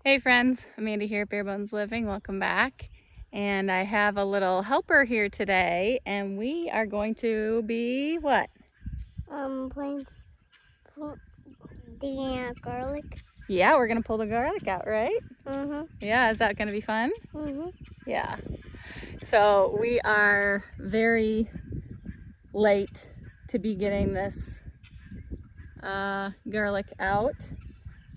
Hey friends, Amanda here at Bare Bones Living. Welcome back. And I have a little helper here today, and we are going to be what? Playing digging out garlic. Yeah, we're gonna pull the garlic out, right? Yeah, is that gonna be fun? Yeah. So we are very late to be getting this garlic out.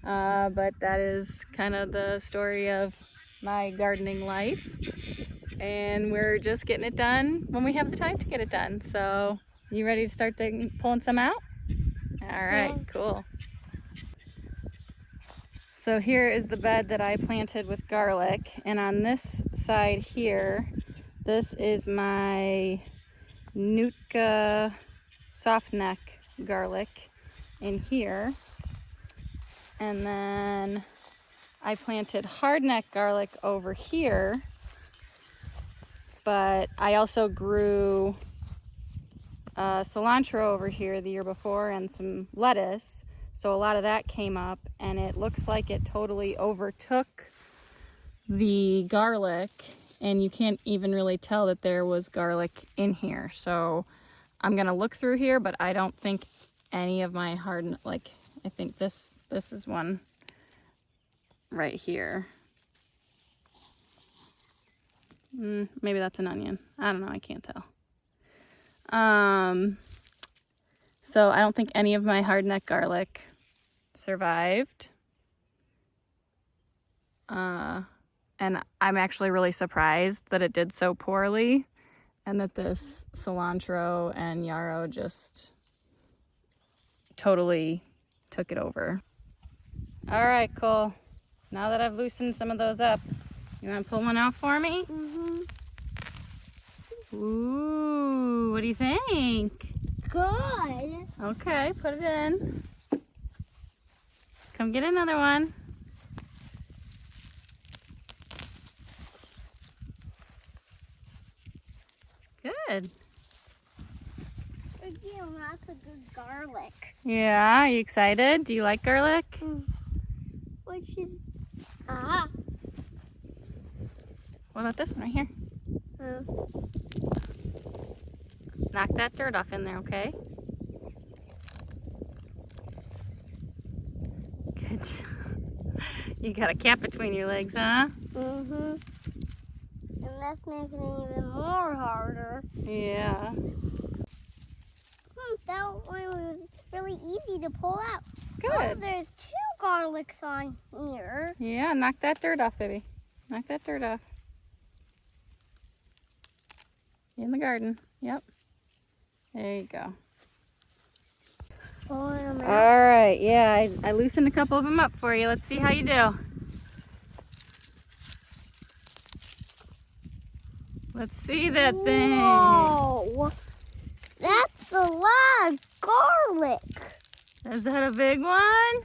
But that is kind of the story of my gardening life, and we're just getting it done when we have the time to get it done. So you ready to start pulling some out? All right, Yeah. cool. So here is the bed that I planted with garlic, and on this side here, this is my Nootka softneck garlic in here. And then I planted hardneck garlic over here, but I also grew cilantro over here the year before and some lettuce. So a lot of that came up, and it looks like it totally overtook the garlic, and you can't even really tell that there was garlic in here. So I'm gonna look through here, but I don't think any of my I think this is one right here. Maybe that's an onion. I don't know, I can't tell. So I don't think any of my hardneck garlic survived. And I'm actually really surprised that it did so poorly, and that this cilantro and yarrow just totally took it over. All right, Cole. Now that I've loosened some of those up, you want to pull one out for me? Ooh, what do you think? Good. Okay, put it in. Come get another one. Good. Again, lots of good garlic. Yeah, are you excited? Do you like garlic? Which is What about this one right here? Knock that dirt off in there, okay? Good job. You got a cat between your legs, huh? And that's making it even more harder. Yeah. That one was really easy to pull out. Good. Oh, there's 2 garlics on here. Yeah, knock that dirt off, baby. Knock that dirt off. In the garden. Yep. There you go. Pulling them out. All right. Yeah, I loosened a couple of them up for you. Let's see how you do. Let's see that thing. Whoa! That's a lot of garlic. Is that a big one?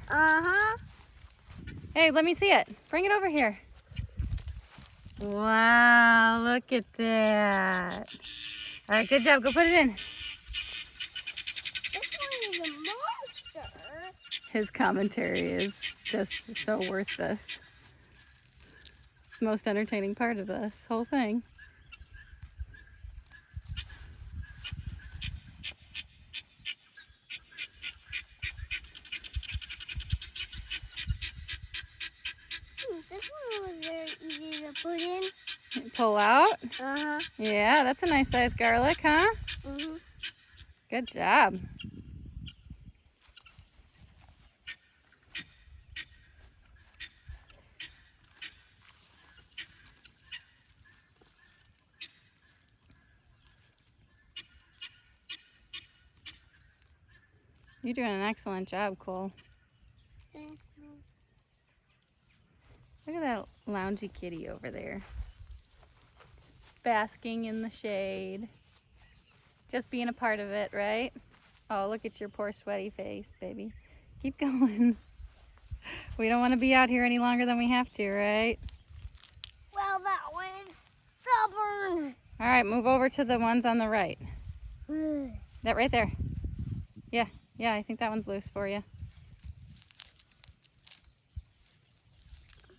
Hey, let me see it. Bring it over here. Wow, look at that. All right, good job. Go put it in. This one is a monster. His commentary is just so worth this. It's the most entertaining part of this whole thing. This one was very easy to put in. Pull out. Uh-huh. Yeah, that's a nice size garlic, huh? Good job. You're doing an excellent job, Cole. Thank you. Look at that loungy kitty over there. Just basking in the shade. Just being a part of it, right? Oh, look at your poor sweaty face, baby. Keep going. We don't want to be out here any longer than we have to, right? Well, that one is stubborn. All right, move over to the ones on the right. That right there. Yeah, I think that one's loose for you.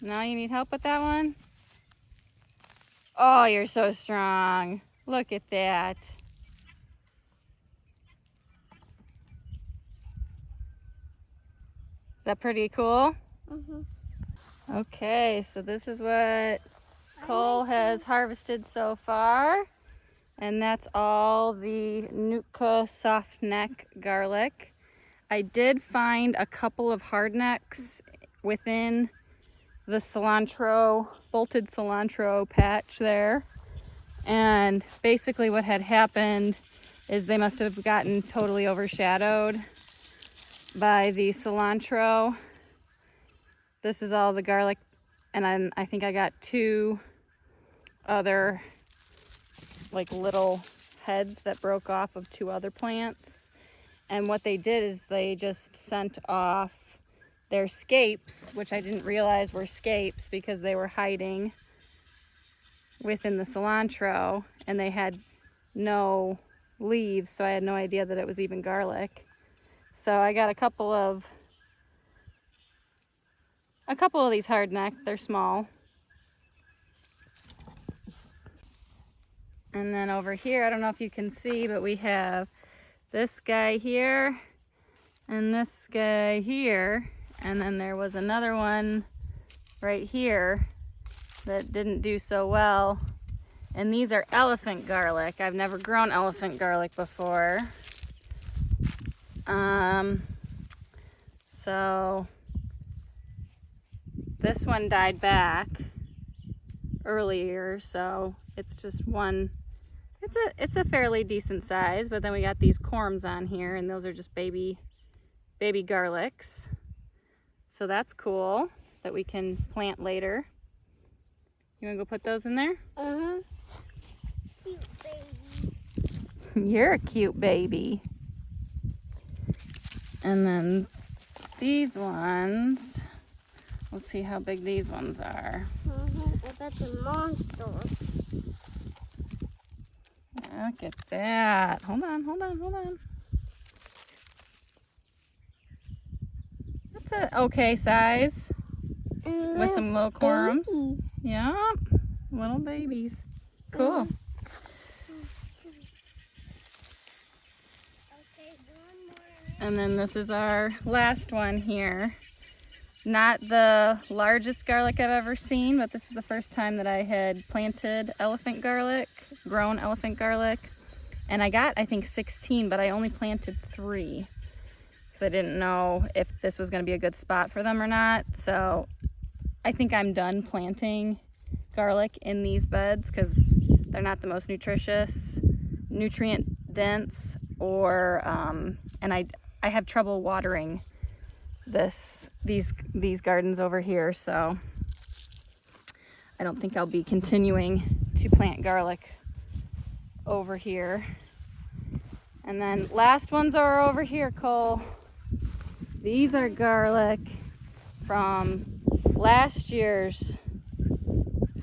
Now you need help with that one? Oh, you're so strong. Look at that. Is that pretty cool? Okay, so this is what Cole has harvested so far. And that's all the Nootka soft neck garlic. I did find a couple of hard necks within the cilantro, bolted cilantro patch there. And basically what had happened is they must have gotten totally overshadowed by the cilantro. This is all the garlic, and then I think I got 2 other like little heads that broke off of 2 other plants. And what they did is they just sent off their scapes, which I didn't realize were scapes because they were hiding within the cilantro and they had no leaves, so I had no idea that it was even garlic. So I got a couple of these hardneck. They're small. And then over here, I don't know if you can see, but we have this guy here and this guy here. And then there was another one right here that didn't do so well. And these are elephant garlic. I've never grown elephant garlic before. So this one died back earlier, so it's just one. It's a fairly decent size, but then we got these corms on here, and those are just baby garlics. So that's cool that we can plant later. You wanna go put those in there? Cute baby. You're a cute baby. And then these ones, let's see how big these ones are. I bet the monster. Look at that. Hold on. That's an okay size with some little corms. Babies. Yeah, little babies. Cool. Okay, one more. And then this is our last one here. Not the largest garlic I've ever seen, but this is the first time that I had planted elephant garlic, grown elephant garlic. And I got, I think, 16, but I only planted 3 because I didn't know if this was going to be a good spot for them or not. So I think I'm done planting garlic in these beds because they're not the most nutritious, nutrient dense, or and I have trouble watering these gardens over here, so I don't think I'll be continuing to plant garlic over here. And then last ones are over here, Cole. These are garlic from last year's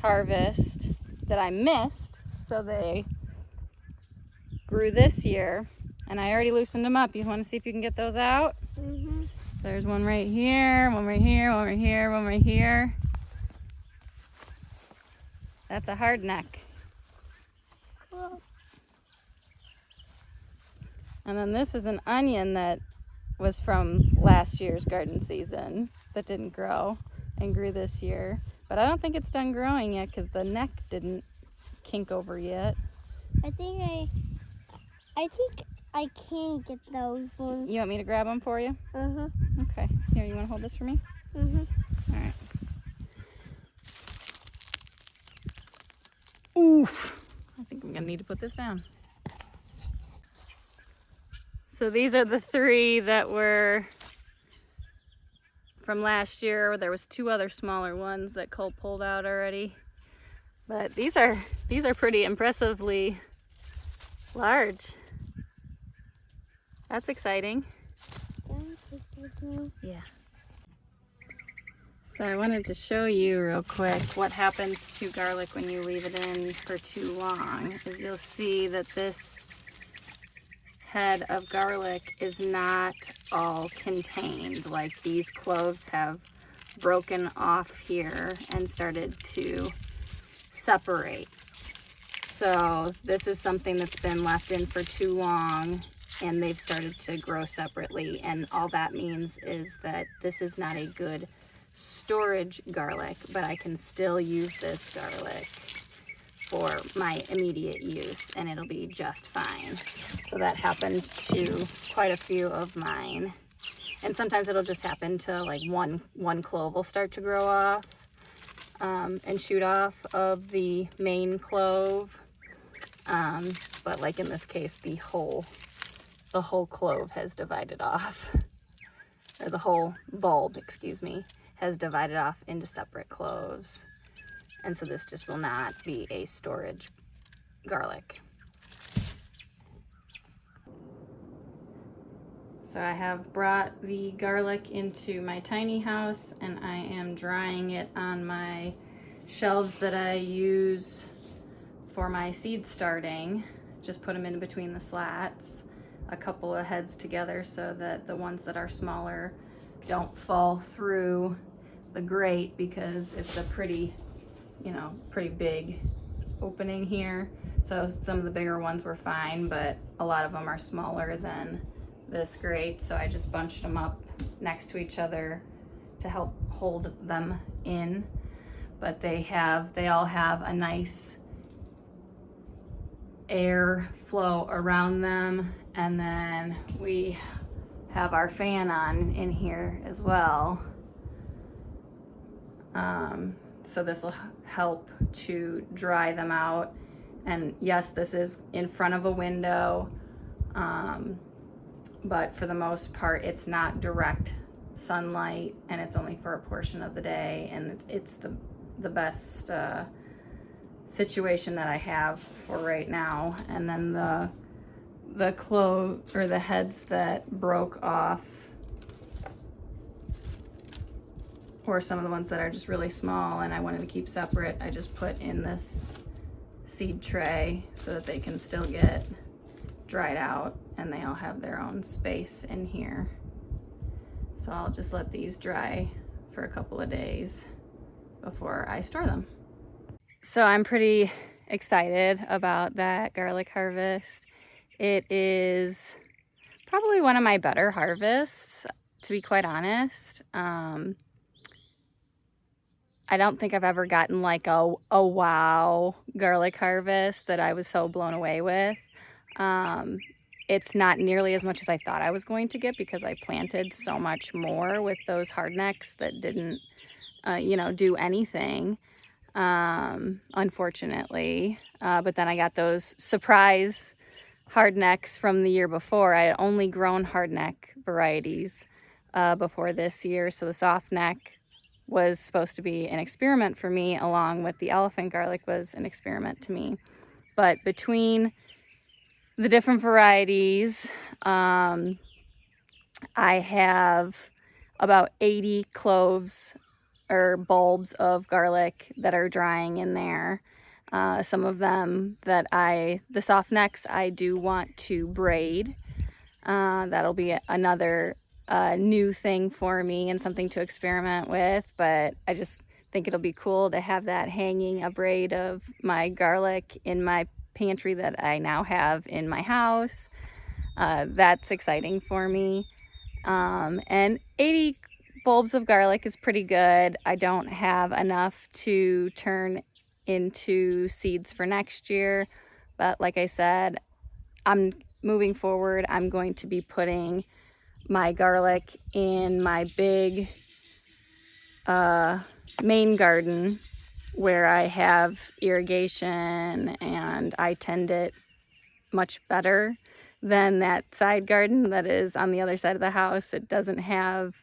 harvest that I missed, so they grew this year, and I already loosened them up. You want to see if you can get those out? So there's one right here, one right here, one right here, one right here. That's a hard neck. Cool. And then this is an onion that was from last year's garden season that didn't grow and grew this year. But I don't think it's done growing yet because the neck didn't kink over yet. I think I can get those ones. You want me to grab them for you? Okay. Here, you want to hold this for me? All right. Oof. I think I'm going to need to put this down. So these are the 3 that were from last year. There was 2 other smaller ones that Cole pulled out already. But these are pretty impressively large. That's exciting. Yeah. So I wanted to show you real quick what happens to garlic when you leave it in for too long. As you'll see that this head of garlic is not all contained. Like these cloves have broken off here and started to separate. So this is something that's been left in for too long, and they've started to grow separately, and all that means is that this is not a good storage garlic, but I can still use this garlic for my immediate use and it'll be just fine. So that happened to quite a few of mine, and sometimes it'll just happen to like one clove will start to grow off and shoot off of the main clove, but like in this case the whole clove has divided off, or the whole bulb, excuse me, has divided off into separate cloves. And so this just will not be a storage garlic. So I have brought the garlic into my tiny house and I am drying it on my shelves that I use for my seed starting. Just put them in between the slats, a couple of heads together so that the ones that are smaller don't fall through the grate, because it's a pretty big opening here. So some of the bigger ones were fine, but a lot of them are smaller than this grate. So I just bunched them up next to each other to help hold them in. But they all have a nice air flow around them. And then we have our fan on in here as well. So this will help to dry them out. And yes, this is in front of a window, but for the most part it's not direct sunlight, and it's only for a portion of the day, and it's the best situation that I have for right now. And then the clove, or the heads that broke off, or some of the ones that are just really small and I wanted to keep separate, I just put in this seed tray so that they can still get dried out and they all have their own space in here. So I'll just let these dry for a couple of days before I store them. So I'm pretty excited about that garlic harvest. It is probably one of my better harvests, to be quite honest. I don't think I've ever gotten like a wow garlic harvest that I was so blown away with. It's not nearly as much as I thought I was going to get, because I planted so much more with those hardnecks that didn't, do anything, unfortunately. But then I got those surprise hardnecks from the year before. I had only grown hardneck varieties before this year, so the soft neck was supposed to be an experiment for me, along with the elephant garlic was an experiment to me. But between the different varieties, I have about 80 cloves or bulbs of garlic that are drying in there. Some of them that the soft necks, I do want to braid. That'll be another new thing for me and something to experiment with, but I just think it'll be cool to have that hanging, a braid of my garlic in my pantry that I now have in my house. That's exciting for me. And 80 bulbs of garlic is pretty good. I don't have enough to turn into seeds for next year, but like I said, I'm moving forward. I'm going to be putting my garlic in my big main garden where I have irrigation and I tend it much better than that side garden that is on the other side of the house. It doesn't have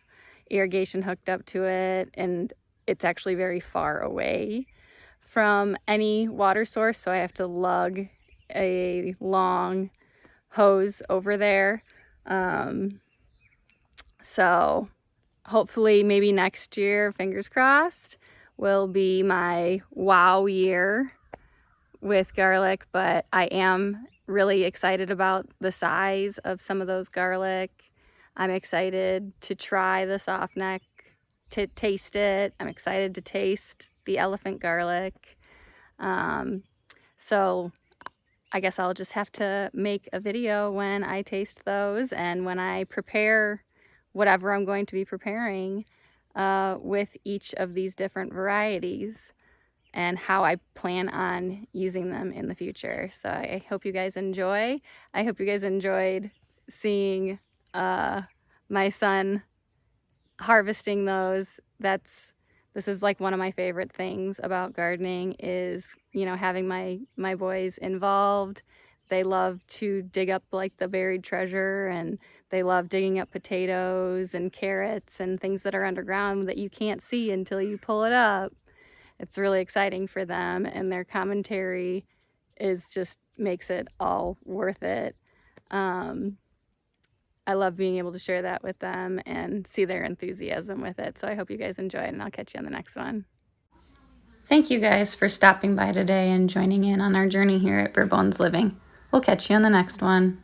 irrigation hooked up to it, and it's actually very far away from any water source, so I have to lug a long hose over there. So hopefully maybe next year, fingers crossed, will be my wow year with garlic. But I am really excited about the size of some of those garlic. I'm excited to try the soft neck to taste it. I'm excited to taste the elephant garlic. So I guess I'll just have to make a video when I taste those and when I prepare whatever I'm going to be preparing with each of these different varieties and how I plan on using them in the future. So I hope you guys enjoy. I hope you guys enjoyed seeing my son harvesting those. This is like one of my favorite things about gardening is, you know, having my boys involved. They love to dig up like the buried treasure, and they love digging up potatoes and carrots and things that are underground that you can't see until you pull it up. It's really exciting for them, and their commentary just makes it all worth it. I love being able to share that with them and see their enthusiasm with it. So I hope you guys enjoyed, and I'll catch you on the next one. Thank you guys for stopping by today and joining in on our journey here at Bare Bones Living. We'll catch you on the next one.